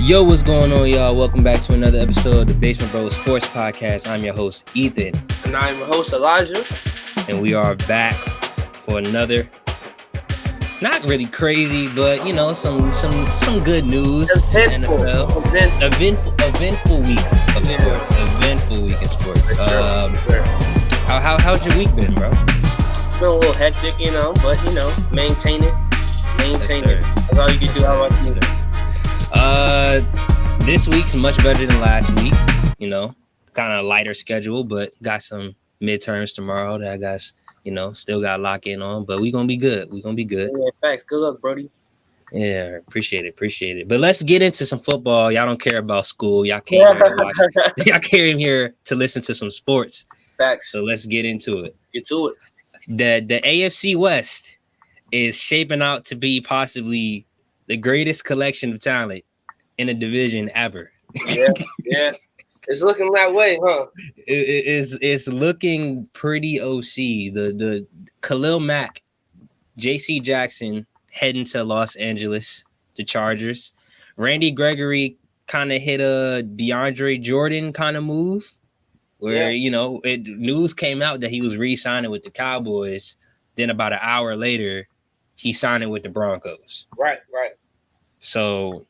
Yo, what's going on, y'all? Welcome back to another episode of the Basement Bros Sports Podcast. I'm your host, Ethan. And I'm your host, Elijah. And we are back for another, not really crazy, but, you know, some good news. Eventful. Eventful week of sports. Eventful week in sports. How's your week been, bro? It's been a little hectic, but, maintain it. That's all you can do. How about you? This week's much better than last week. You know, kind of lighter schedule, but got some midterms tomorrow that I guess, still got to lock in on. But we gonna be good. Yeah, facts. Good luck, Brody. Yeah, appreciate it. But let's get into some football. Y'all don't care about school. Y'all came here to watch. Y'all came here to listen to some sports. Facts. So let's get into it. Get to it. The AFC West is shaping out to be possibly the greatest collection of talent in a division ever. Yeah. It's looking that way, huh? It's looking pretty OC. The Khalil Mack, JC Jackson heading to Los Angeles, the Chargers. Randy Gregory kind of hit a DeAndre Jordan kind of move where, news came out that he was re-signing with the Cowboys. Then about an hour later, he signed it with the Broncos. Right. So,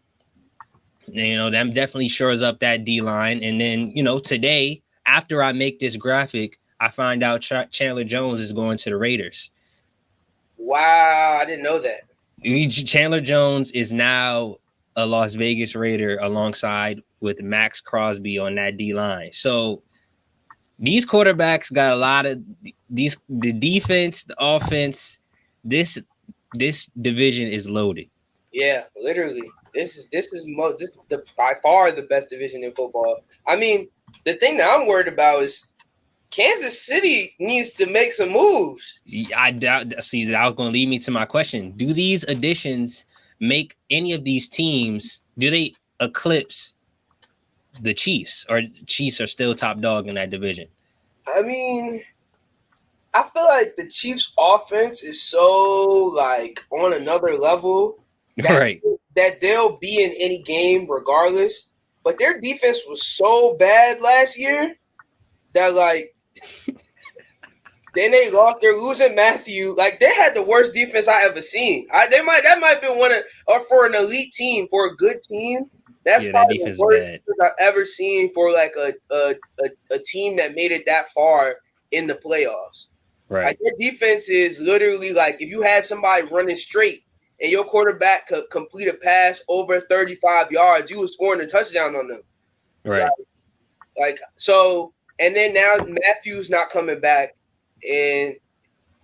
that definitely shores up that D-line. And then, today, after I make this graphic, I find out Chandler Jones is going to the Raiders. Wow, I didn't know that. Chandler Jones is now a Las Vegas Raider alongside with Max Crosby on that D-line. So these quarterbacks got a lot of the defense, the offense. This division is loaded. Yeah, literally. This is by far the best division in football. I mean, the thing that I'm worried about is Kansas City needs to make some moves. I doubt. See, that was going to lead me to my question. Do these additions make any of these teams? Do they eclipse the Chiefs, or Chiefs are still top dog in that division? I mean, I feel like the Chiefs' offense is so on another level. That they'll be in any game regardless. But their defense was so bad last year that then they're losing Matthew. They had the worst defense I ever seen. That might have been or for an elite team, for a good team. That's probably the worst defense I've ever seen for a team that made it that far in the playoffs. Right. Their defense is literally if you had somebody running straight and your quarterback could complete a pass over 35 yards, you were scoring a touchdown on them. Right. And then now Matthew's not coming back, and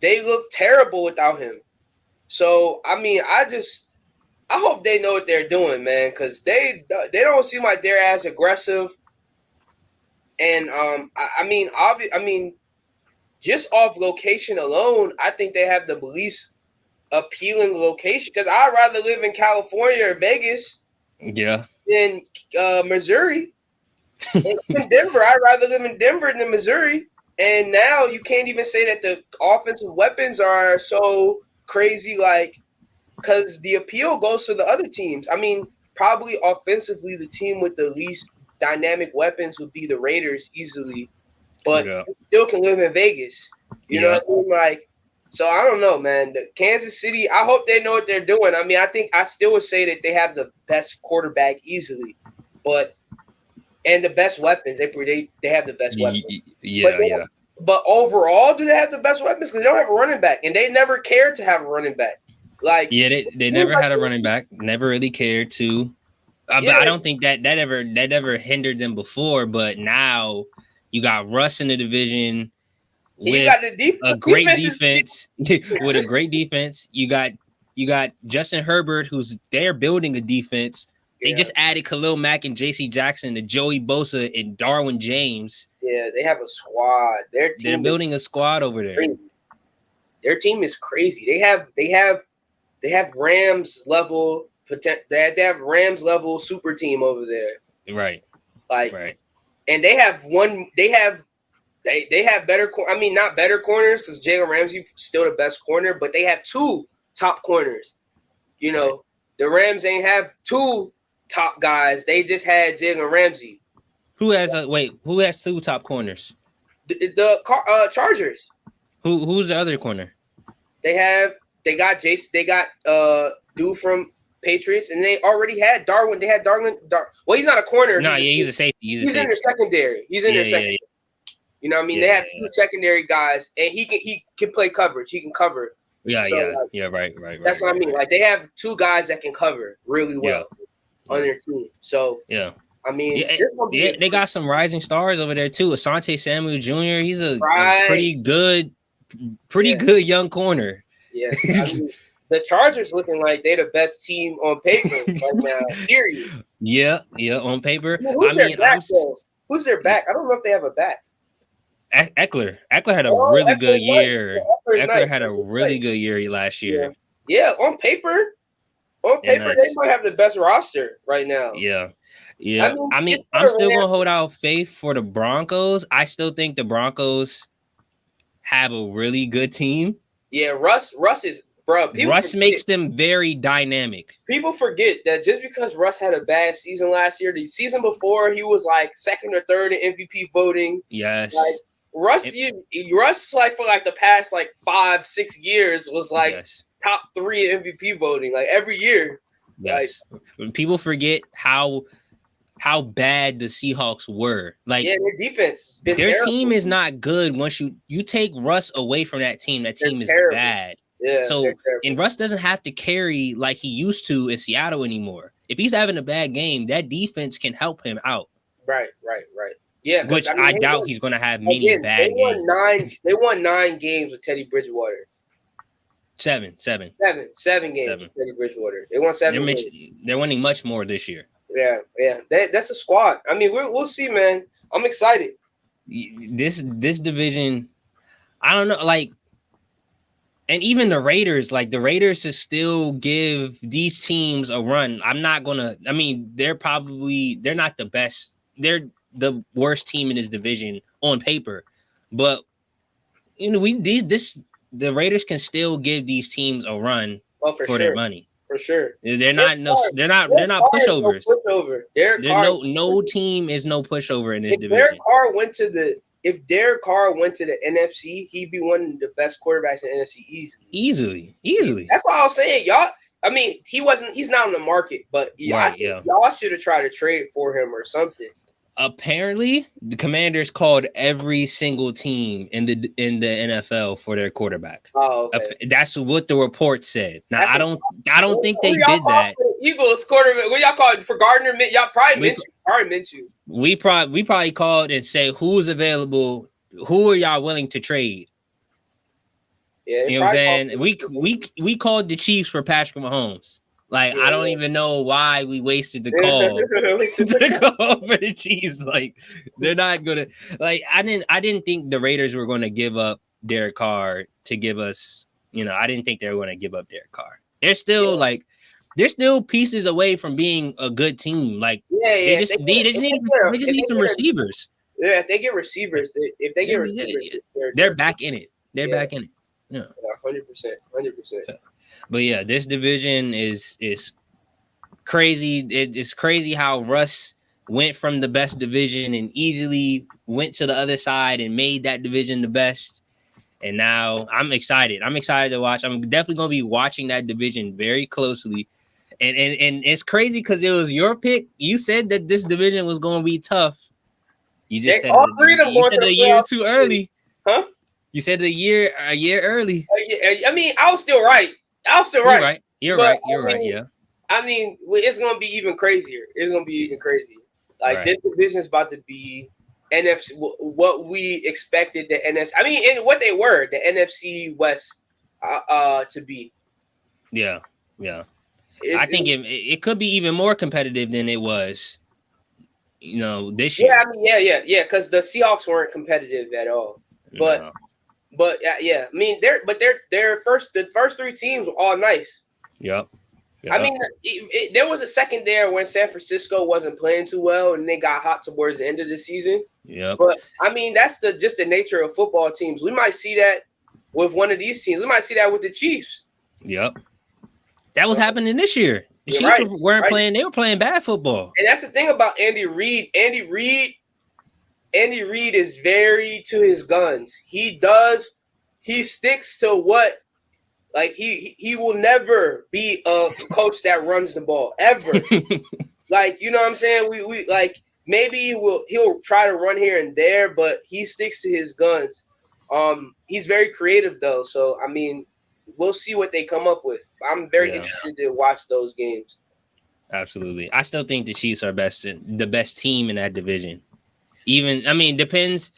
they look terrible without him. So, I mean, I hope they know what they're doing, man, because they don't seem like they're as aggressive. And, just off location alone, I think they have the least appealing location, because I'd rather live in California or Vegas than Missouri. In Denver, I'd rather live in Denver than Missouri. And now you can't even say that the offensive weapons are so crazy, because the appeal goes to the other teams. I mean, probably offensively, the team with the least dynamic weapons would be the Raiders easily, but you still can live in Vegas. You know what I mean? So I don't know, man. The Kansas City, I hope they know what they're doing. I mean, I still would say that they have the best quarterback easily, and the best weapons. They have the best weapons. But overall, do they have the best weapons? Because they don't have a running back, and they never cared to have a running back. They never had a running back. Never really cared to. But I don't think that ever hindered them before. But now you got Russ in the division. With a great defense, with a great defense, you got Justin Herbert, they're building a defense. They just added Khalil Mack and JC Jackson to Joey Bosa and Darwin James. Yeah, they have a squad. They're building a squad over there. Crazy. Their team is crazy. They have Rams level They have Rams level super team over there. Right. Right. And they have better. I mean, not better corners because Jalen Ramsey still the best corner, but they have two top corners. You know, the Rams ain't have two top guys. They just had Jalen Ramsey. Who has two top corners? The Chargers. Who's the other corner? They got Jason. They got dude from Patriots, and they already had Darwin. They had Darwin. Well, he's not a corner. No, he's a safety. He's in their secondary. He's in their secondary. Yeah. You know what I mean? They have two secondary guys, and he can play coverage. He can cover. Yeah, right. That's what I mean. Like they have two guys that can cover really well on their team. So I mean, they got some rising stars over there too. Asante Samuel Jr. He's a pretty good young corner. Yeah, I mean, the Chargers looking like they're the best team on paper right now. Period. Yeah, on paper. Who's their back? I don't know if they have a back. Eckler had a really good year. Eckler had a really good year last year. Yeah, on paper, they might have the best roster right now. Yeah. I mean, I'm still gonna hold out faith for the Broncos. I still think the Broncos have a really good team. Yeah, Russ is bro. Russ makes them very dynamic. People forget that just because Russ had a bad season last year, the season before he was like second or third in MVP voting. Yes. Like, Russ like for like the past like 5-6 years was like top 3 in MVP voting like every year. Yes. Like, people forget how bad the Seahawks were. Like their defense. Their terrible. Team is not good once you take Russ away from that team. That team is terrible. Bad. Yeah. So and Russ doesn't have to carry like he used to in Seattle anymore. If he's having a bad game, that defense can help him out. Right. Yeah, which I doubt he's going to have many bad games. They won 9 games with Teddy Bridgewater. 7 games with Teddy Bridgewater. They won 7 games. They're winning much more this year. Yeah. That's a squad. I mean, we'll see, man. I'm excited. This division, I don't know, like, and even the Raiders to still give these teams a run. I'm not gonna. I mean, they're not the best. They're the worst team in this division on paper, but you know the Raiders can still give these teams a run for their money. For sure, they're not pushovers. No team is no pushover in this division. If Derek Carr went to the NFC, he'd be one of the best quarterbacks in the NFC easily. That's what I was saying, y'all. I mean, he's not on the market, but y'all should have tried to trade for him or something. Apparently, the Commanders called every single team in the NFL for their quarterback. Oh, okay. That's what the report said. Now, I don't think they did that. Eagles quarterback. What y'all called for Gardner? Y'all probably meant you. We probably called and say who's available. Who are y'all willing to trade? Yeah, you know what I'm saying? We called the Chiefs for Patrick Mahomes. Like, I don't even know why we wasted the call for the Chiefs. Like, they're not gonna. Like, I didn't think the Raiders were going to give up Derek Carr to give us. You know, I didn't think they were going to give up Derek Carr. They're still they're still pieces away from being a good team. Like, they just need some receivers. Yeah, if they get receivers, they're back in it. They're back in it. Yeah, 100%. But yeah, this division is crazy. It's crazy how Russ went from the best division and easily went to the other side and made that division the best. And now I'm excited. I'm excited to watch. I'm definitely going to be watching that division very closely. And it's crazy because it was your pick. You said that this division was going to be tough. You just said a year too early. Huh? You said a year early. I mean, I was still right. You're right. Yeah. I mean, it's gonna be even crazier. Like this division is about to be NFC. What we expected the NFC. I mean, and what they were the NFC West to be. Yeah. I think it could be even more competitive than it was. You know, this year. Yeah, I mean, yeah. Because the Seahawks weren't competitive at all. But yeah, I mean, the first 3 teams were all nice. Yep. I mean, there was a second there when San Francisco wasn't playing too well, and they got hot towards the end of the season. Yeah. But I mean, that's just the nature of football teams. We might see that with one of these teams. We might see that with the Chiefs. Yep. That was happening this year. The Chiefs weren't playing. They were playing bad football. And that's the thing about Andy Reid. Andy Reid is very to his guns. He sticks to what, like, he will never be a coach that runs the ball ever. Like, you know what I'm saying? We like, maybe he'll try to run here and there, but he sticks to his guns. He's very creative though, so I mean, we'll see what they come up with. I'm very interested to watch those games. Absolutely. I still think the Chiefs are the best team in that division. Even, I mean, depends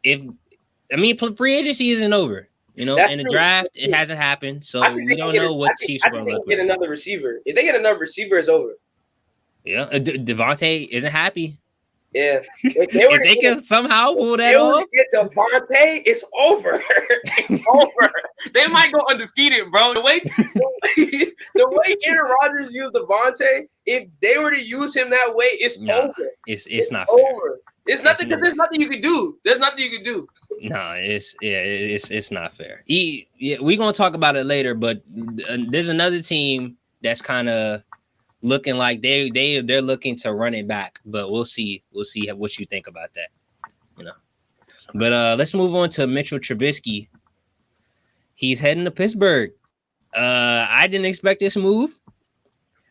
free agency isn't over. You know, in the draft, it hasn't happened, so we don't know what the Chiefs are going to look like. Get another receiver. If they get another receiver, it's over. Yeah, Davante isn't happy. Yeah, if they can somehow pull that off, get Davante, it's over. It's over. They might go undefeated, bro. The way Aaron Rodgers used Davante, if they were to use him that way, it's over. It's not over. Fair. It's nothing because there's nothing you can do. There's nothing you can do. No, it's not fair. We're gonna talk about it later, but there's another team that's kind of looking like they're looking to run it back, but we'll see what you think about that. You know, but let's move on to Mitchell Trubisky. He's heading to Pittsburgh. I didn't expect this move.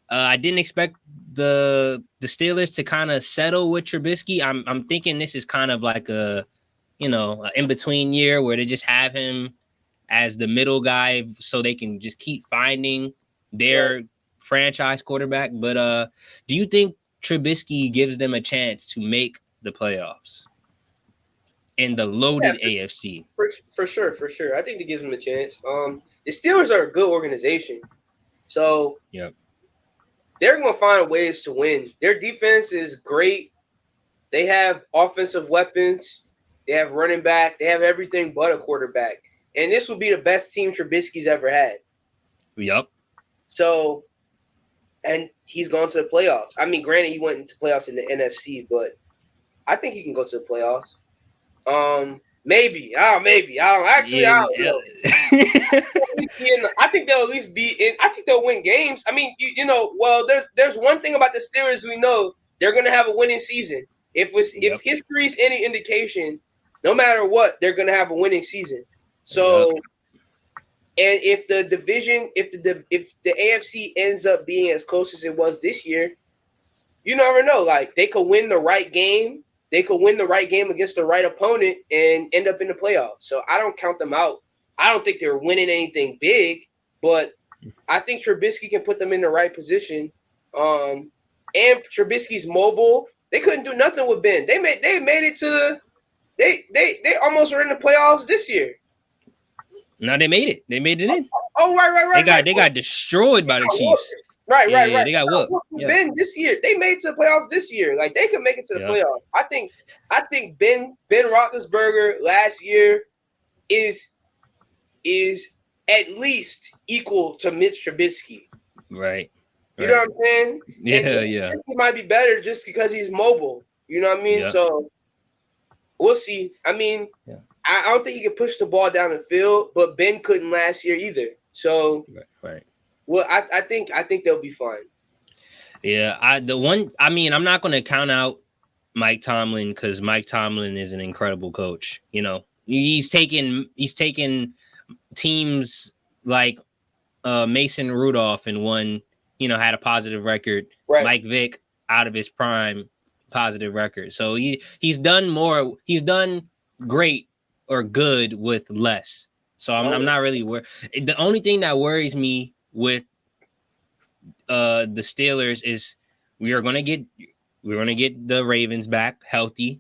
I didn't expect the Steelers to kind of settle with Trubisky. I'm thinking this is kind of like a in between year where they just have him as the middle guy so they can just keep finding their franchise quarterback. But do you think Trubisky gives them a chance to make the playoffs in the loaded AFC? For sure. I think it gives them a chance. The Steelers are a good organization. So they're going to find ways to win. Their defense is great. They have offensive weapons. They have running back. They have everything but a quarterback. And this will be the best team Trubisky's ever had. Yep. So, and he's gone to the playoffs. I mean, granted, he went into playoffs in the NFC, but I think he can go to the playoffs. Maybe. I don't know. I think they'll at least be in. I think they'll win games. I mean, there's one thing about the Steelers we know. They're going to have a winning season. If history is any indication, no matter what, they're going to have a winning season. So, and if the division, if the AFC ends up being as close as it was this year, you never know. Like, they could win the right game. They could win the right game against the right opponent and end up in the playoffs. So I don't count them out. I don't think they're winning anything big, but I think Trubisky can put them in the right position. And Trubisky's mobile. They couldn't do nothing with Ben. They made it to they almost were in the playoffs this year. No, they made it. They made it in. Oh, right. They got destroyed by the Chiefs. Right. They got whooped. Ben this year, they made it to the playoffs this year. Like, they could make it to the playoffs. I think Ben Roethlisberger last year is at least equal to Mitch Trubisky. Right. You know what I'm saying? Yeah. He might be better just because he's mobile. You know what I mean? Yeah. So we'll see. I mean, I don't think he can push the ball down the field, but Ben couldn't last year either. So right. Well, I think they'll be fine. Yeah, I'm not going to count out Mike Tomlin because Mike Tomlin is an incredible coach. You know, he's taken teams like Mason Rudolph and won. Had a positive record. Right. Mike Vick out of his prime, positive record. So he's done more. He's done great or good with less. So I'm not really worried. The only thing that worries me with the Steelers is we're gonna get the Ravens back healthy.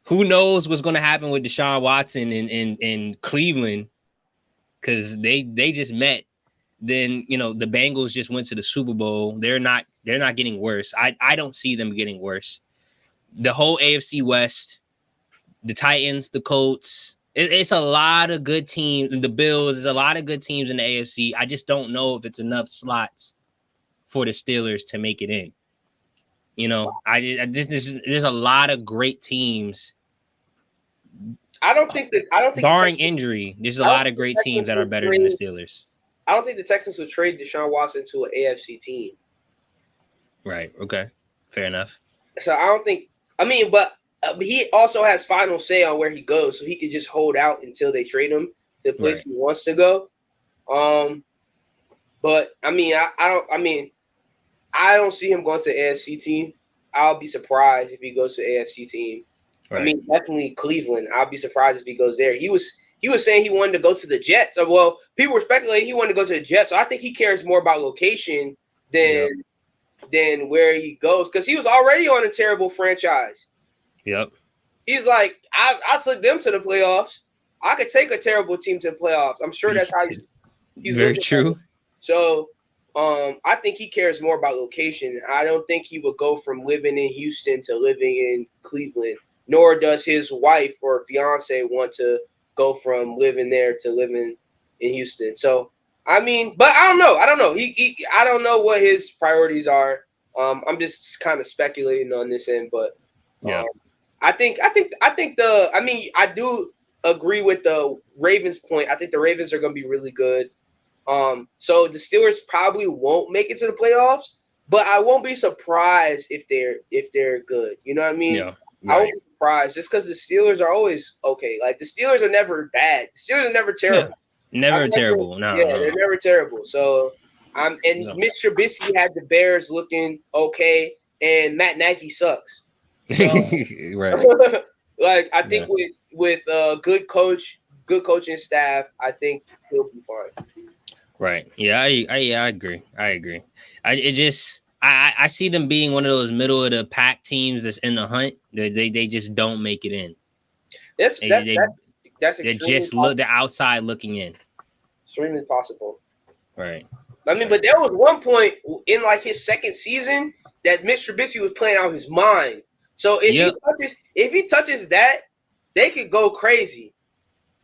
Who knows what's gonna happen with Deshaun Watson in Cleveland, because they just met. Then the Bengals just went to the Super Bowl. They're not getting worse. I don't see them getting worse. The whole AFC West, the Titans, the Colts. It's a lot of good teams. The Bills, there's a lot of good teams in the AFC. I just don't know if it's enough slots for the Steelers to make it in. There's a lot of great teams. I don't think barring injury, there's a lot of great teams that are better than the Steelers. I don't think the Texans would trade Deshaun Watson to an AFC team. Right. Okay. Fair enough. So I don't think. I mean, but he also has final say on where he goes, so he could just hold out until they trade him the place he wants to go. But I mean, I don't see him going to the AFC team. I'll be surprised if he goes to the AFC team. Right. I mean, definitely Cleveland. I'll be surprised if he goes there. He was saying he wanted to go to the Jets. Well, people were speculating he wanted to go to the Jets. So I think he cares more about location than where he goes, because he was already on a terrible franchise. Yep. He's like, I took them to the playoffs. I could take a terrible team to the playoffs. I'm sure that's how he's very true. So I think he cares more about location. I don't think he would go from living in Houston to living in Cleveland, nor does his wife or fiance want to go from living there to living in Houston. So, I mean, but I don't know. I don't know what his priorities are. I'm just kind of speculating on this end, but I do agree with the Ravens point. I think the Ravens are going to be really good. So the Steelers probably won't make it to the playoffs, but I won't be surprised if they're good. You know what I mean? Yeah. Right. I won't be surprised just because the Steelers are always okay. Like the Steelers are never bad. The Steelers are never terrible. Yeah. Never terrible. No. They're never terrible. So Mitch Trubisky had the Bears looking okay, and Matt Nagy sucks. So, right. Like I think with good coaching staff, I think he'll be fine. Right. Yeah, I agree. I see them being one of those middle of the pack teams that's in the hunt. They just don't make it in. That's the outside looking in. Extremely possible. Right. I mean, but there was one point in like his second season that Mitch Trubisky was playing out his mind. So if he touches that, they could go crazy.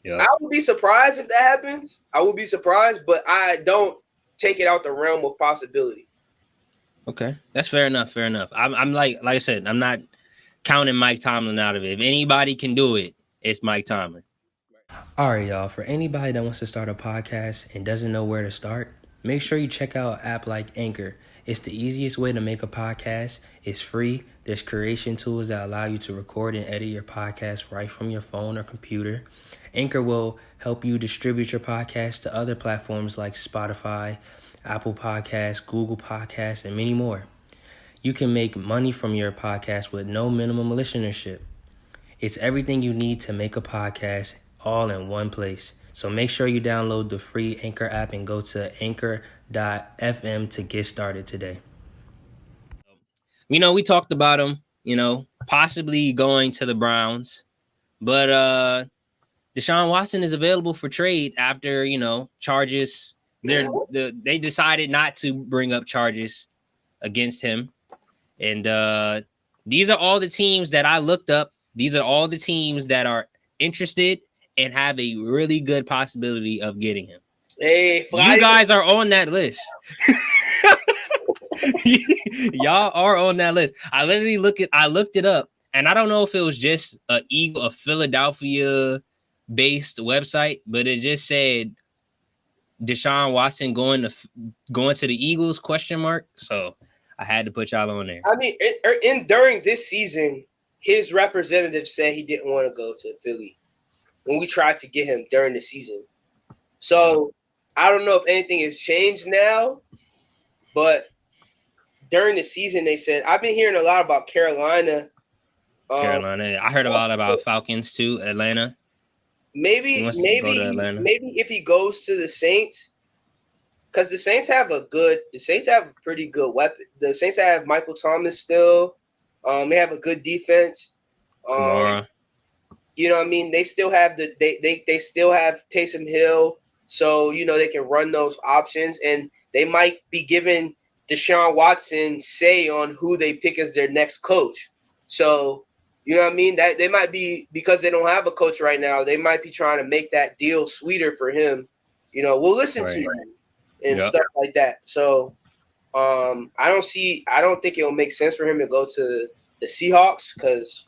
Yeah. I would be surprised if that happens. I would be surprised, but I don't take it out the realm of possibility. Okay, that's fair enough. I'm like I said, I'm not counting Mike Tomlin out of it. If anybody can do it, it's Mike Tomlin. All right, y'all. For anybody that wants to start a podcast and doesn't know where to start, make sure you check out an app like Anchor. It's the easiest way to make a podcast. It's free. There's creation tools that allow you to record and edit your podcast right from your phone or computer. Anchor will help you distribute your podcast to other platforms like Spotify, Apple Podcasts, Google Podcasts, and many more. You can make money from your podcast with no minimum listenership. It's everything you need to make a podcast all in one place. So make sure you download the free Anchor app and go to anchor.fm to get started today. We talked about him, possibly going to the Browns, but Deshaun Watson is available for trade after, charges. They decided not to bring up charges against him. And these are all the teams that I looked up. These are all the teams that are interested and have a really good possibility of getting him. Hey, you guys are on that list. Y'all are on that list. I looked it up, and I don't know if it was just a Philadelphia based website, but it just said Deshaun Watson going to the Eagles ? So I had to put y'all on there. I mean, during this season, his representative said he didn't want to go to Philly when we tried to get him during the season. So I don't know if anything has changed now, but during the season they said, I've been hearing a lot about Carolina. I heard about Falcons too, Atlanta. Maybe if he goes to the Saints, because the Saints have a pretty good weapon. The Saints have Michael Thomas still. They have a good defense. Kamara. You know what I mean? They still have they still have Taysom Hill, so they can run those options, and they might be giving Deshaun Watson say on who they pick as their next coach. So you know what I mean? That they might be, because they don't have a coach right now, they might be trying to make that deal sweeter for him. We'll listen to him and stuff like that. So I don't think it'll make sense for him to go to the Seahawks, because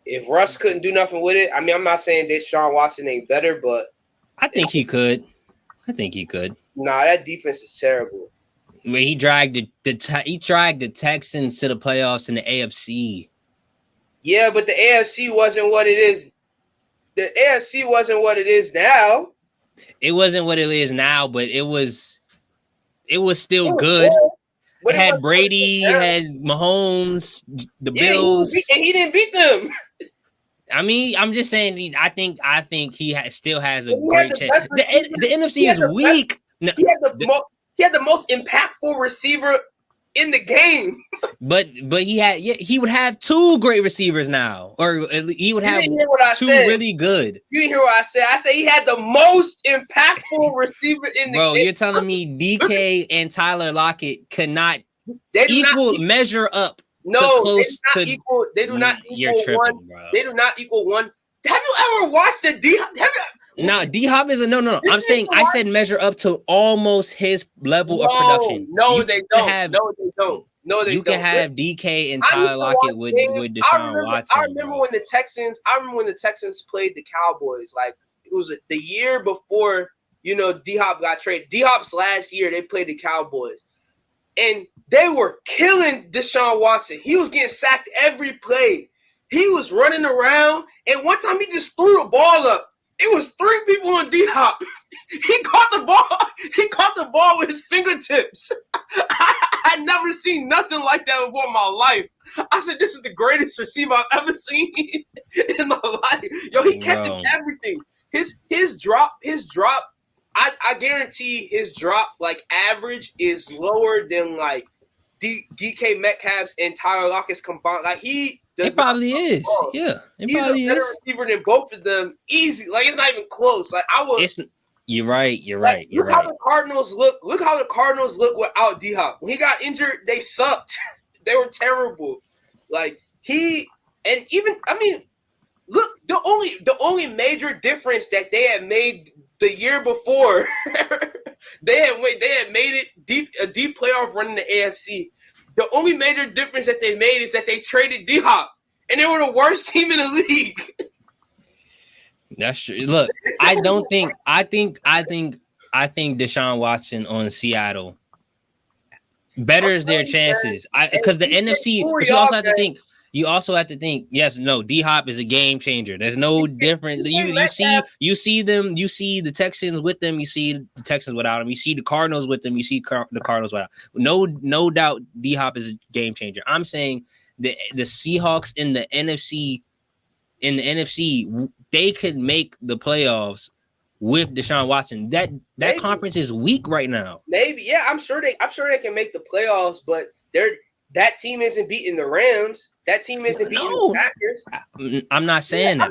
if Russ couldn't do nothing with it, I mean, I'm not saying Deshaun Watson ain't better, but I think he could. Nah, that defense is terrible. Where he dragged the Texans to the playoffs in the AFC. Yeah, but the AFC wasn't what it is. The AFC wasn't what it is now. It wasn't what it is now, but it was still good. It had Brady, had Mahomes, the Bills. He didn't beat them. I mean, I'm just saying. I think he still has a great chance. The NFC is weak. No, he had the most impactful receiver in the game. But he would have two great receivers now, or he would have two really good. You didn't hear what I said. I said he had the most impactful receiver in the game. Bro, you're telling me DK and Tyler Lockett cannot measure up? No, they do not equal one. Bro. They do not equal one. Have you ever watched the D-Hop? No, D-Hop is no. I said measure up to almost his level of production. No, they don't. No, they don't. You can have DK and Tyler Lockett with Deshaun Watson. I remember when the Texans played the Cowboys. Like it was the year before, D-Hop got traded. D-Hop's last year, they played the Cowboys. And they were killing Deshaun Watson. He was getting sacked every play. He was running around, and one time he just threw the ball up. It was 3 people on D-Hop. He caught the ball. He caught the ball with his fingertips. I never seen nothing like that before in my life. I said, this is the greatest receiver I've ever seen in my life. Yo, he catching everything. His drop. I guarantee his drop, like, average is lower than, like, DK Metcalf's and Tyler Lockett's combined. Like, it probably is. Yeah, it he's probably a better receiver than both of them. Easy. Like, it's not even close. Like, You're right. Look how the Cardinals look. Look how the Cardinals look without D-Hop. When he got injured, they sucked. They were terrible. Like, look, the only major difference that they had made the year before, they had made it a deep playoff run in the AFC. The only major difference that they made is that they traded D-Hop, and they were the worst team in the league. That's true. Look, I think Deshaun Watson on Seattle betters their chances. Because the NFC, you also have to think, yes, no, D-Hop is a game changer. There's no different. You see the Texans with them, you see the Texans without them, you see the Cardinals with them, you see the Cardinals without them. No doubt D-Hop is a game changer. I'm saying the Seahawks in the NFC, they could make the playoffs with Deshaun Watson. That conference is weak right now. Maybe, yeah, I'm sure they can make the playoffs, but that team isn't beating the Rams. That team isn't beating the Packers. I'm not saying that.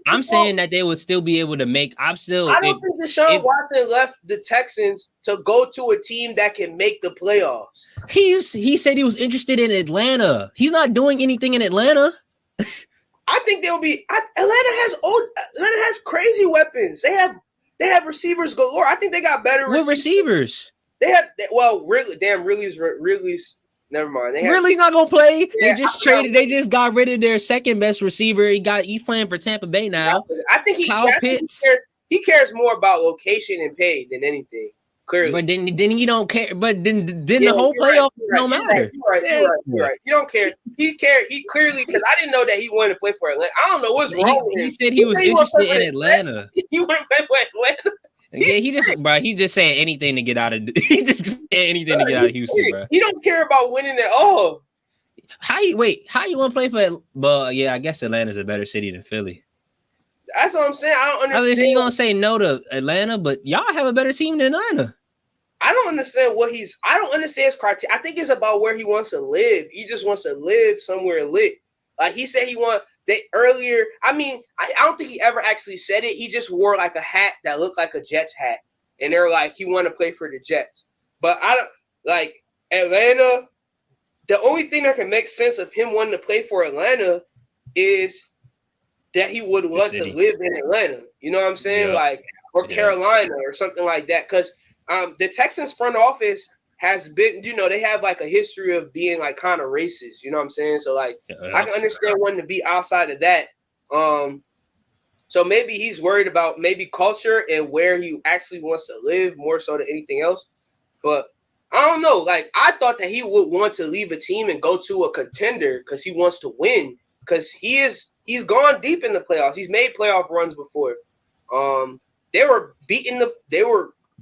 I'm saying that they would still be able to make. I don't think Deshaun Watson left the Texans to go to a team that can make the playoffs. He said he was interested in Atlanta. He's not doing anything in Atlanta. I think they'll be. Atlanta has crazy weapons. They have receivers galore. I think they got better receivers. They have Wrigley's. Never mind. Ridley's not gonna play. Yeah, they just got rid of their second best receiver. He's playing for Tampa Bay now. I think he cares more about location and pay than anything. Clearly, but then you don't care. But then the whole playoff don't matter. You're right. You don't care. He clearly, because I didn't know that he wanted to play for Atlanta. I don't know what's wrong with him. He said he was interested in Atlanta. He wanted to play for Atlanta. Yeah, he's just saying anything to get out of. He just saying anything to get out of Houston, bro. He don't care about winning at all. How you want to play for? But yeah, I guess Atlanta's a better city than Philly. That's what I'm saying. I don't understand. You're gonna say no to Atlanta, but y'all have a better team than Atlanta. I don't understand I don't understand his criteria. I think it's about where he wants to live. He just wants to live somewhere lit. Like he said, earlier. I mean, I don't think he ever actually said it. He just wore like a hat that looked like a Jets hat, and they're like he wanted to play for the Jets. But I don't like Atlanta. The only thing that can make sense of him wanting to play for Atlanta is that he would want to live in Atlanta. You know what I'm saying? Yeah. Like, or Carolina or something like that. Because the Texans front office has been, they have like a history of being like kind of racist. You know what I'm saying? So like, I can understand wanting to be outside of that. So maybe he's worried about maybe culture and where he actually wants to live more so than anything else. But I don't know. Like, I thought that he would want to leave a team and go to a contender because he wants to win. Because he's gone deep in the playoffs. He's made playoff runs before. They were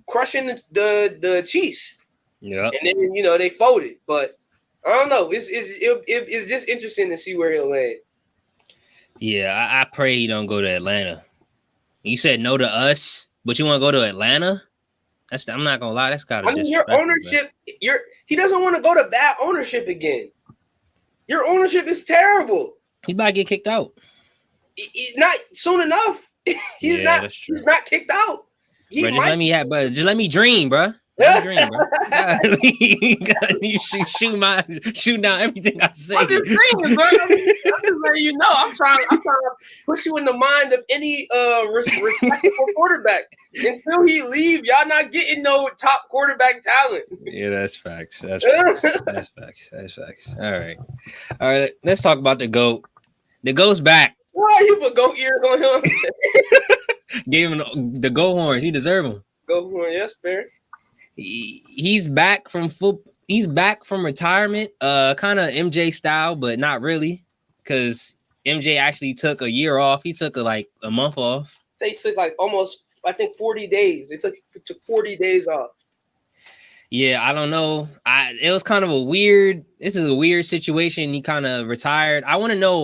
crushing the Chiefs. Yeah. And then they folded. But I don't know. It's just interesting to see where he'll land. Yeah, I pray he don't go to Atlanta. You said no to us, but you want to go to Atlanta? I'm not gonna lie, that's kind of your ownership. He doesn't want to go to bad ownership again. Your ownership is terrible. He might get kicked out. Not soon enough. He's not kicked out. Just let me dream, bro. Let me dream, bro. You shoot down everything I say. I'm just saying, bro. I'm just letting you know. I'm trying to put you in the mind of any respectable quarterback. Until he leave, y'all not getting no top quarterback talent. Yeah, that's facts. That's facts. All right. Let's talk about the GOAT. The GOAT's back. Why you put goat ears on him? Gave him the goat horns. He deserve them. Goat horn, yes, fair. He's back from He's back from retirement, kind of MJ style, but not really, because MJ actually took a year off. He took a month off. They took almost, I think, 40 days. They took 40 days off. Yeah, I don't know. It was kind of this is a weird situation. He kind of retired. I want to know,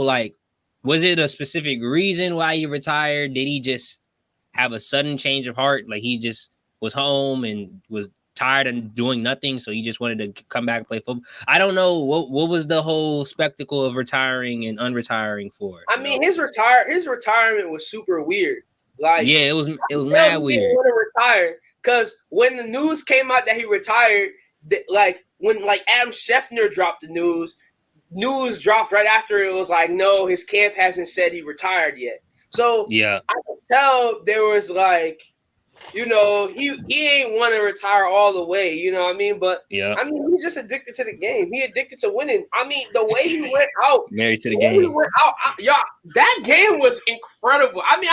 was it a specific reason why he retired? Did he just have a sudden change of heart? Like, he just was home and was tired and doing nothing, so he just wanted to come back and play football. I don't know what was the whole spectacle of retiring and unretiring for. I mean, his retirement was super weird. It was mad weird. He didn't want to retire because when the news came out that he retired, when Adam Schefter dropped the news dropped right after. It was no, his camp hasn't said he retired yet. So yeah, I could tell there was he ain't want to retire all the way, you know what I mean? But yeah, I mean, he's just addicted to the game. He addicted to winning. I mean, the way he went out, married to the game. He went out, that game was incredible. I mean,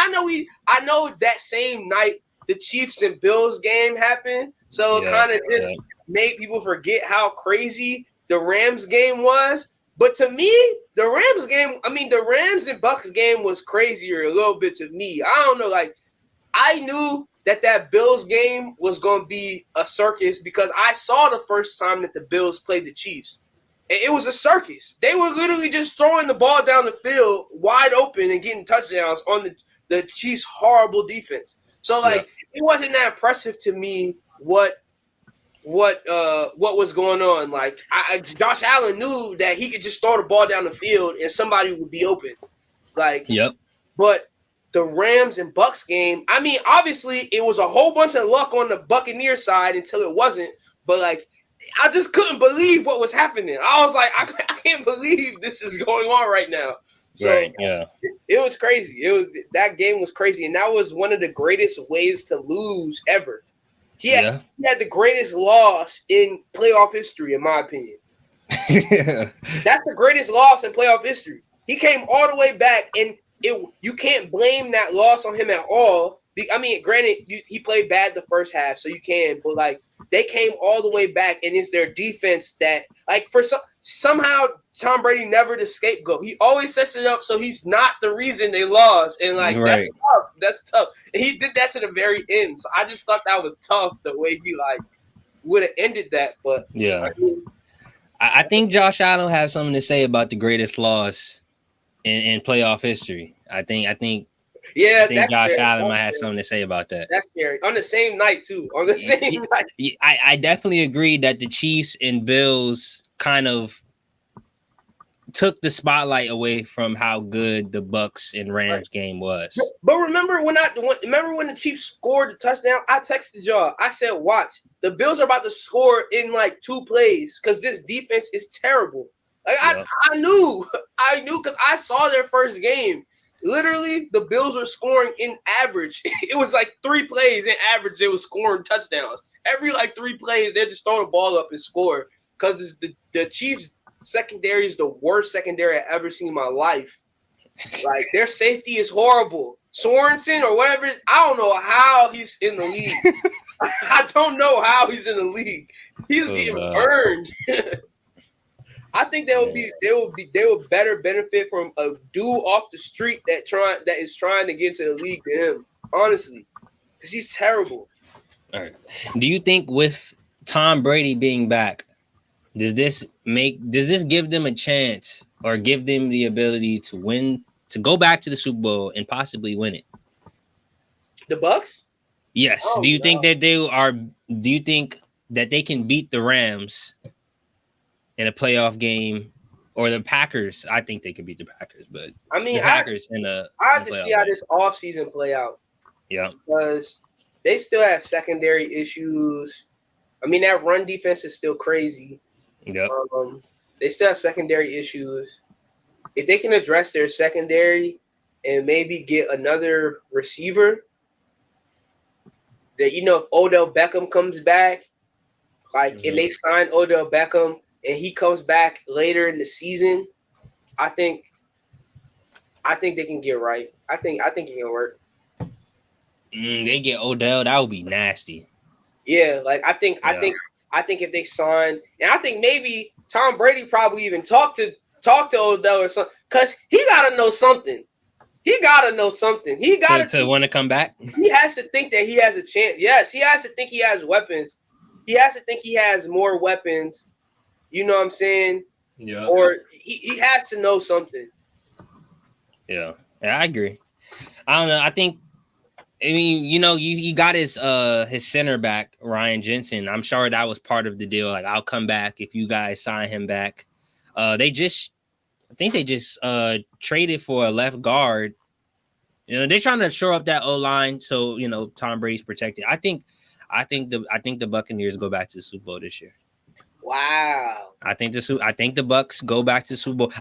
I know that same night the Chiefs and Bills game happened, so it kind of just made people forget how crazy the Rams game was. But to me, the Rams and Bucks game was crazier a little bit to me. I don't know, I knew that Bills game was going to be a circus because I saw the first time that the Bills played the Chiefs. And it was a circus. They were literally just throwing the ball down the field wide open and getting touchdowns on the Chiefs' horrible defense. So, it wasn't that impressive to me what was going on. Josh Allen knew that he could just throw the ball down the field and somebody would be open. But the Rams and Bucks game, I mean, obviously it was a whole bunch of luck on the Buccaneer side until it wasn't. But I just couldn't believe what was happening. I was I can't believe this is going on right now. So it was crazy. That game was crazy, and that was one of the greatest ways to lose ever. He had the greatest loss in playoff history, in my opinion. That's the greatest loss in playoff history. He came all the way back, and you can't blame that loss on him at all. I mean, granted, he played bad the first half, so you can, but they came all the way back, and it's their defense that somehow Tom Brady never the scapegoat. He always sets it up so he's not the reason they lost, and that's tough. And he did that to the very end. So I just thought that was tough the way he would have ended that. But yeah, I think Josh Allen has something to say about the greatest loss in playoff history. I think Josh Allen might have something to say about that. That's scary. On the same night, too. On the same night. I definitely agree that the Chiefs and Bills kind of took the spotlight away from how good the Bucks and Rams game was. But remember when the Chiefs scored the touchdown? I texted y'all. I said, watch. The Bills are about to score in 2 plays because this defense is terrible. I knew because I saw their first game. Literally, the Bills were scoring in average. It was 3 plays in average. They were scoring touchdowns. Every 3 plays, they just throw the ball up and score because the Chiefs' secondary is the worst secondary I've ever seen in my life. Their safety is horrible. Sorensen or whatever. I don't know how he's in the league. I don't know how he's in the league. He's getting burned. I think they would better benefit from a dude off the street that is trying to get into the league than him. Honestly, because he's terrible. All right. Do you think with Tom Brady being back, does this give them a chance or give them the ability to win, to go back to the Super Bowl and possibly win it? The Bucks? Yes. Do you think that they can beat the Rams in a playoff game, or the Packers? I think they can beat the Packers, but I mean, the Packers I have to see how this offseason play out. Yeah. Because they still have secondary issues. I mean, that run defense is still crazy. Yeah. They still have secondary issues. If they can address their secondary and maybe get another receiver, that, you know, if Odell Beckham comes back, like, and they sign Odell Beckham and he comes back later in the season, I think they can get right. I think it can work. They get Odell, that would be nasty. Yeah, like I think if they sign, and I think maybe Tom Brady probably even talk to Odell or something, because he gotta know something. He gotta want to come back. He has to think that he has a chance. Yes, he has to think he has weapons. He has to think he has more weapons. You know what I'm saying? Yeah. Or he has to know something. Yeah, I agree. I don't know. I mean, you know, you got his center back, Ryan Jensen. I'm sure that was part of the deal. Like, I'll come back if you guys sign him back. I think they just traded for a left guard. You know, they're trying to shore up that O-line so, you know, Tom Brady's protected. I think the Buccaneers go back to the Super Bowl this year. Wow. I think the Bucks go back to the Super Bowl.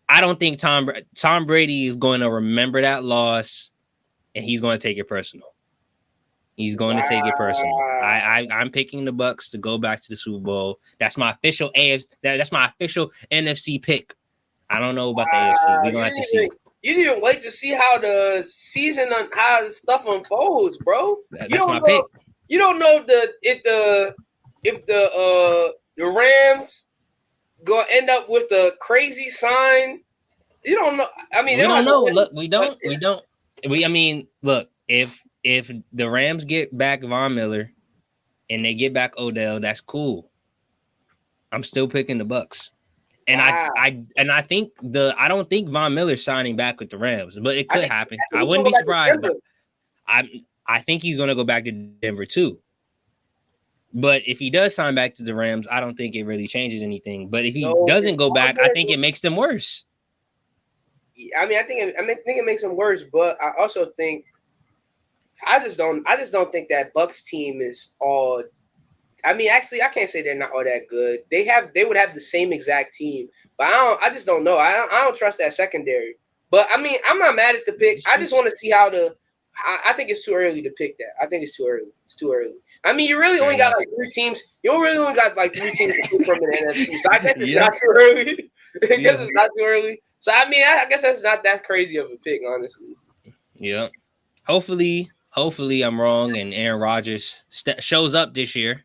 I don't think Tom Brady is going to remember that loss, and he's going to take it personal. He's going to take it personal. I'm picking the Bucks to go back to the Super Bowl. That's my official That's my official NFC pick. I don't know about the AFC. We're gonna have to see. You didn't wait to see how the season how the stuff unfolds, bro. That's my pick. You don't know if the Rams gonna end up with a crazy sign. You don't know. I mean, we don't know. Look, we don't. I mean, look, if the Rams get back Von Miller and they get back Odell, that's cool. I'm still picking the Bucks. And wow. I think I don't think Von Miller's signing back with the Rams, but it could happen. I wouldn't be surprised. But I think he's gonna go back to Denver too. But if he does sign back to the Rams, I don't think it really changes anything. But if he doesn't go back, I think it makes them worse. I mean, I think it makes them worse, but I also think I just don't think that Bucks team is all. I mean, actually, I can't say they're not all that good. They would have the same exact team, but I just don't know. I don't trust that secondary. But I mean, I'm not mad at the pick. I just want to see how I think it's too early to pick that. I think it's too early. It's too early. I mean, you really only got like 3 teams. You don't really only got like 3 teams to pick from the NFC. So I guess it's not too early. I guess it's not too early. So I mean, I guess that's not that crazy of a pick, honestly. Yeah. Hopefully I'm wrong and Aaron Rodgers shows up this year.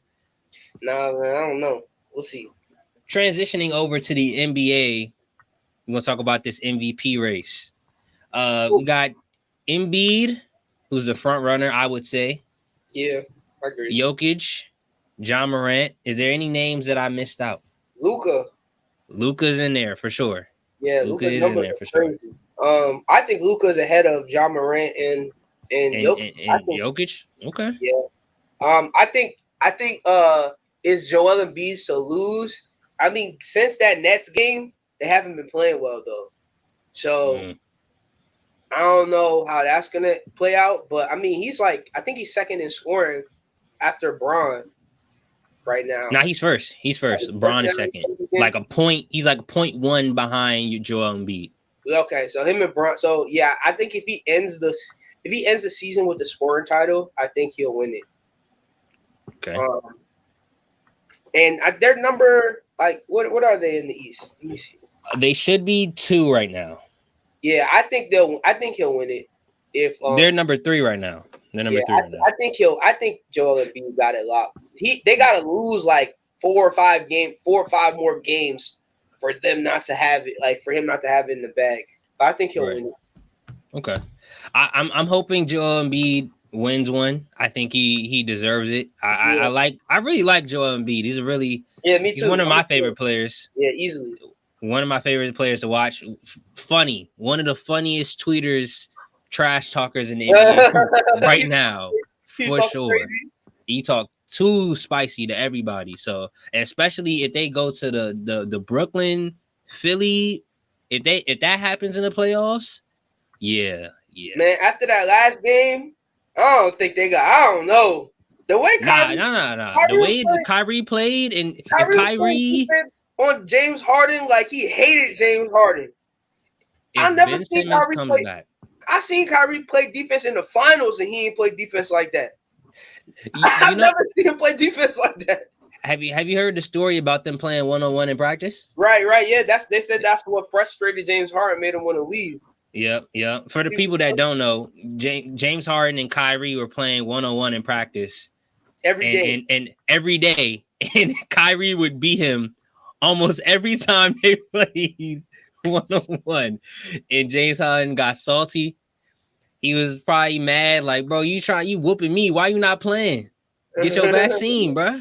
Nah, man, I don't know. We'll see. Transitioning over to the NBA, we're gonna talk about this MVP race. We got Embiid, who's the front runner, I would say. Yeah, I agree. Jokic, John Morant. Is there any names that I missed out? Luka's in there for sure. Yeah, Luka's in there for sure. I think Luka's ahead of John Morant and Jokic. Jokic. Okay. Yeah. I think is Joel Embiid to lose. I mean, since that Nets game, they haven't been playing well though. So I don't know how that's gonna play out. But I mean, I think he's second in scoring after Bron right now. Nah, he's first. Bron is second. Like a point. He's like 0.1 behind Joel Embiid. Okay, so him and Bron. So yeah, I think if he ends the season with the scoring title, I think he'll win it. Okay. And their number, like, what are they in the East? Let me see. They should be 2 right now. Yeah, I think he'll win it. If they're number 3 right now. They're number 3 right now. I think Joel Embiid got it locked. They got to lose like 4 or 5 more games for them not to have it, like for him not to have it in the bag. But I think he'll win it. Okay, I'm hoping Joel Embiid wins one. I think he deserves it. I really like Joel Embiid. He's me too. He's one of my favorite players. Yeah, easily. One of my favorite players to watch. Funny, one of the funniest tweeters, trash talkers in the NBA right now, for sure. Crazy. He talk too spicy to everybody. So, especially if they go to the Brooklyn, Philly, if that happens in the playoffs, yeah. Man, after that last game, I don't think they got. I don't know the way Kyrie. No. The way Kyrie played and Kyrie on James Harden, like he hated James Harden. I never seen Kyrie play. I seen Kyrie play defense in the finals, and he ain't played defense like that. I've never seen him play defense like that. Have you heard the story about them playing 1-on-1 in practice? Right. Yeah, they said that's what frustrated James Harden, made him want to leave. Yep. For the people that don't know, James Harden and Kyrie were playing 1-on-1 in practice every day, and Kyrie would beat him almost every time they played 1-on-1. And James Harden got salty. He was probably mad, like, bro, you whooping me. Why you not playing? Get your vaccine, bro.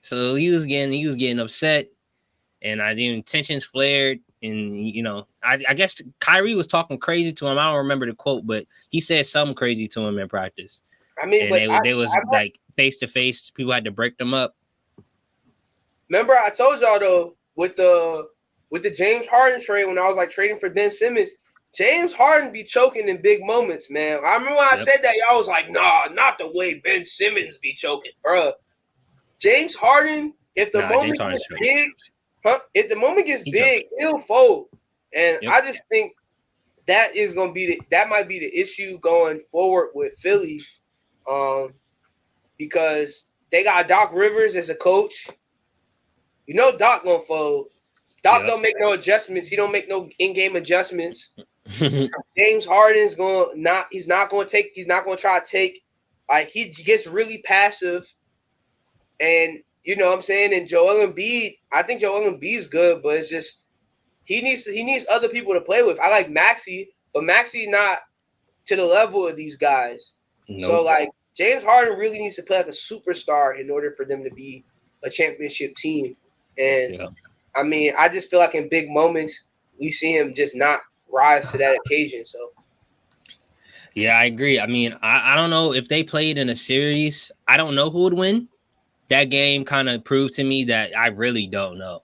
So he was getting upset, and the tensions flared. And I guess Kyrie was talking crazy to him. I don't remember the quote, but he said something crazy to him in practice. I mean, and they was like face to face. People had to break them up. Remember, I told y'all though with the James Harden trade, when I was like trading for Ben Simmons, James Harden be choking in big moments, man. I remember when I said that, y'all was like, nah, not the way Ben Simmons be choking, bro. James Harden, if the moment gets big, if the moment gets big, he'll fold. And I just think that is gonna be that might be the issue going forward with Philly, because they got Doc Rivers as a coach. Doc gonna fold. Doc don't make no adjustments. He don't make no in-game adjustments. James Harden's he's not gonna try to take, like, he gets really passive. And you know what I'm saying? And Joel Embiid, I think Joel Embiid's good, but it's just he needs other people to play with. I like Maxey, but Maxey not to the level of these guys. Nope. So like James Harden really needs to play like a superstar in order for them to be a championship team. And I mean, I just feel like in big moments we see him just not rise to that occasion. So yeah, I agree. I mean, I don't know if they played in a series. I don't know who would win. That game kind of proved to me that I really don't know.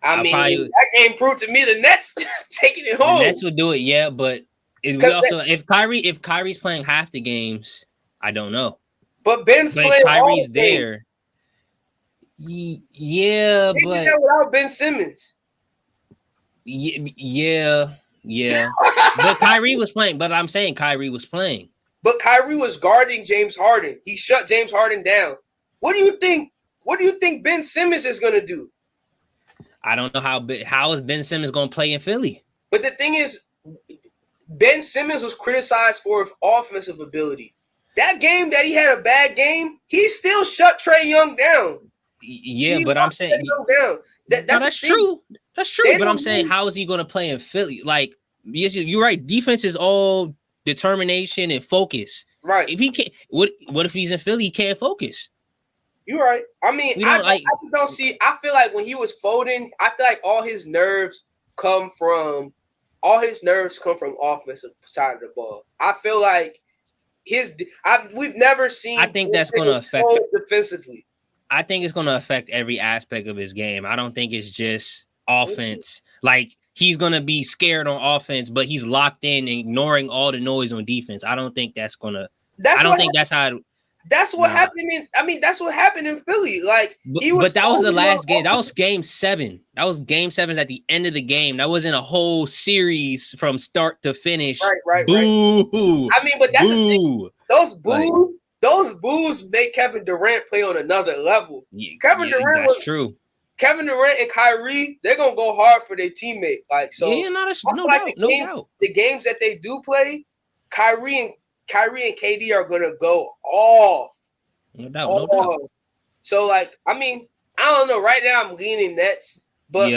I mean, that game proved to me the Nets taking it home. The Nets would do it, yeah, but if Kyrie's playing half the games, I don't know. But Ben's playing Kyrie's all there. Yeah, they did that without Ben Simmons. Yeah. But Kyrie was playing. But I'm saying Kyrie was playing. But Kyrie was guarding James Harden. He shut James Harden down. What do you think? What do you think Ben Simmons is going to do? I don't know how is Ben Simmons going to play in Philly. But the thing is, Ben Simmons was criticized for his offensive ability. That game that he had a bad game, he still shut Trae Young down. Yeah, but I'm saying that's true. That's true. But I'm saying, how is he going to play in Philly? Like, yes, you're right. Defense is all determination and focus. Right. If he can't, what if he's in Philly? He can't focus. You're right. I mean, I just don't see. I feel like when he was folding, I feel like all his nerves come from offensive side of the ball. I feel like we've never seen. I think that's going to affect defensively. I think it's going to affect every aspect of his game. I don't think it's just offense. Like, he's going to be scared on offense, but he's locked in and ignoring all the noise on defense. I don't think that's going to. That's what happened in Philly. Like, but that was the last game. That was game 7. That was game 7 at the end of the game. That wasn't a whole series from start to finish. Right. Boo. I mean, but that's the thing. Those boos make Kevin Durant play on another level. Kevin Durant, that's true. Kevin Durant and Kyrie, they're gonna go hard for their teammate. Like, so no doubt. The games that they do play, Kyrie and KD are gonna go off. No doubt. So like, I mean, I don't know. Right now, I'm leaning Nets, but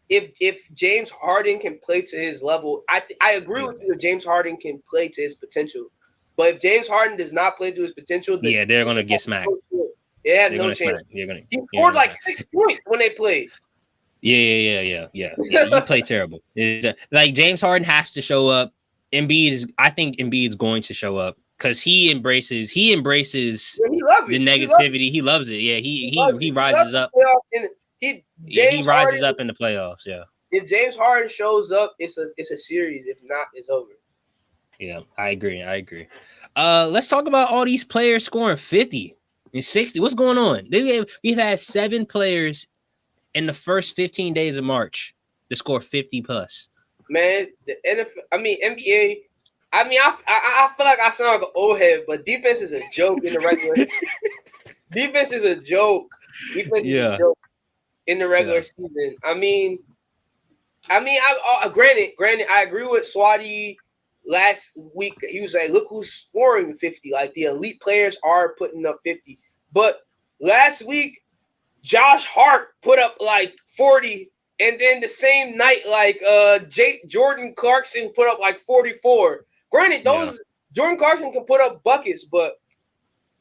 if James Harden can play to his level, I agree with you that James Harden can play to his potential. But if James Harden does not play to his potential, they're gonna get smacked. They have no chance. He scored like 6 points when they played. Yeah. You play terrible. Like James Harden has to show up. I think Embiid is going to show up because he embraces the negativity. He loves it. Yeah, he rises up. He rises up in the playoffs. Yeah. If James Harden shows up, it's a series. If not, it's over. Yeah, I agree. Let's talk about all these players scoring 50 and 60. What's going on? We've had 7 players in the first 15 days of March to score 50 plus. Man, the NFL, NBA. I feel like I sound like an old head, but defense is a joke in the regular. Defense is a joke. In the regular season. Granted, I agree with Swaty. Last week, he was like, look who's scoring 50. Like, the elite players are putting up 50. But last week, Josh Hart put up like 40. And then the same night, like, Jordan Clarkson put up like 44. Granted, Jordan Clarkson can put up buckets, but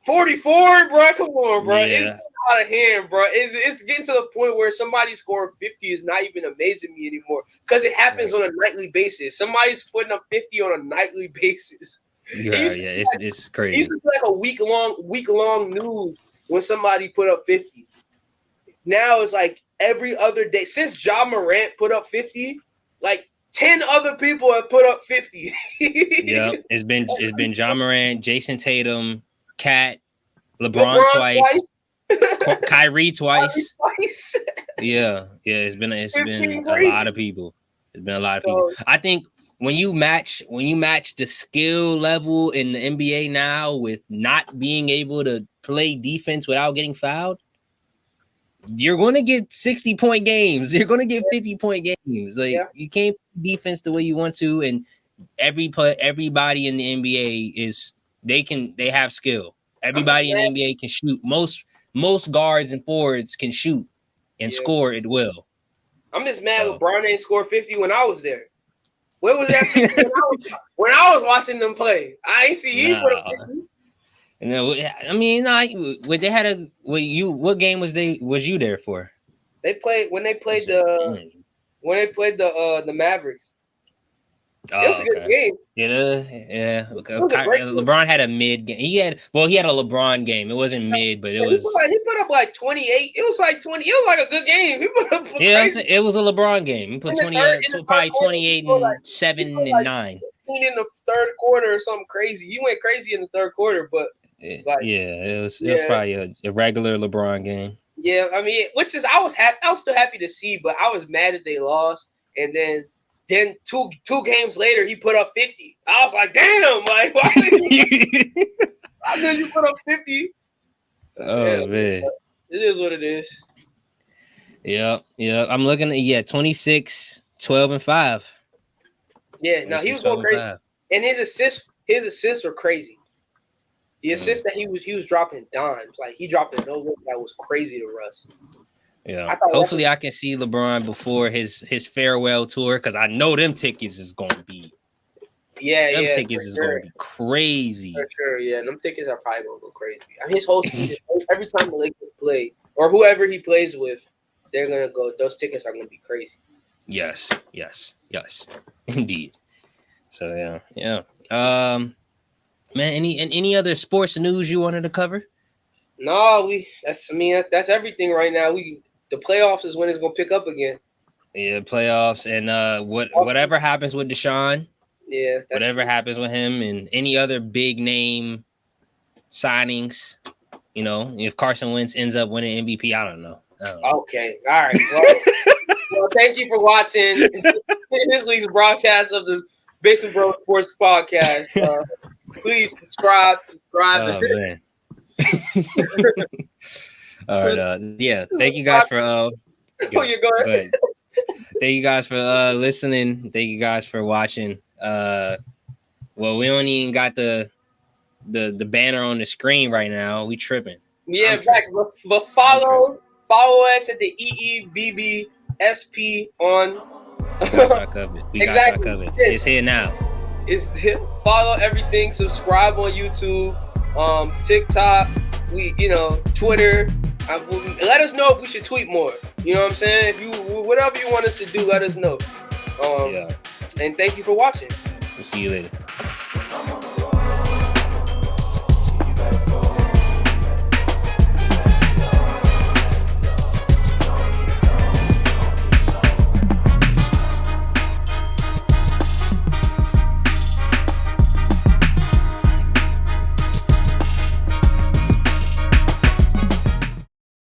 44, bro, come on, bro. Yeah. Out of hand, bro. It's getting to the point where somebody scored 50 is not even amazing me anymore because it happens on a nightly basis. Somebody's putting up 50 on a nightly basis. It's crazy. It used to be like a week long news when somebody put up 50. Now it's like every other day since Ja Morant put up 50, like 10 other people have put up 50. It's been Ja Morant, Jason Tatum, Kat, LeBron twice. Kyrie twice. Yeah. It's been a lot of people. It's been a lot of people. I think when you match the skill level in the NBA now with not being able to play defense without getting fouled, you're going to get 60-point games. You're going to get 50-point games. Like you can't play defense the way you want to, and everybody in the NBA they have skill. Everybody in the NBA can shoot. Most guards and forwards can shoot and score at will. I'm just mad LeBron ain't scored 50 when I was there. Where was that 50 when I was watching them play? I ain't see you put up 50. What game was you there for? They played the Mavericks. It was a good game. Yeah. LeBron had a mid game. He had a LeBron game. It wasn't mid, but it was. He put up like 28. It was like 20. It was like a good game. He put up it was a LeBron game. He put 28 and 7 and 9. In the third quarter or something crazy. He went crazy in the third quarter, but it was probably a regular LeBron game. Yeah, I was still happy to see, but I was mad that they lost, and then two games later, he put up 50. I was like, damn, like, why did you put up 50? Oh, man. It is what it is. Yeah. I'm looking at 26, 12, and 5. Yeah, no, he was going crazy. And his assists were crazy. The assists that he was dropping dimes. Like, he dropped a no-look that was crazy to Russ. Yeah, hopefully I can see LeBron before his farewell tour because I know them tickets is going to be. Them tickets is going to be crazy. For sure, yeah. Them tickets are probably going to go crazy. I mean, his whole season, every time the Lakers play or whoever he plays with, they're going to go. Those tickets are going to be crazy. Yes, indeed. So yeah. Man, any other sports news you wanted to cover? No, that's everything right now. The playoffs is when it's gonna pick up again. Yeah, playoffs and whatever happens with Deshaun. Yeah, whatever happens with him and any other big name signings. If Carson Wentz ends up winning MVP, I don't know. Okay, all right. Well, thank you for watching this week's broadcast of the Basement Bro Sports Podcast. Please subscribe. Oh, man. All right. Thank you guys for go ahead. Thank you guys for listening. Thank you guys for watching. Well, we don't even got the banner on the screen right now. We tripping. Yeah, facts. But follow us at the EEBBSP on. We got y'all covered. Exactly. It's here now. It's here. Follow everything. Subscribe on YouTube, TikTok. Twitter. Let us know if we should tweet more. You know what I'm saying? If you whatever you want us to do, let us know. And thank you for watching. We'll see you later.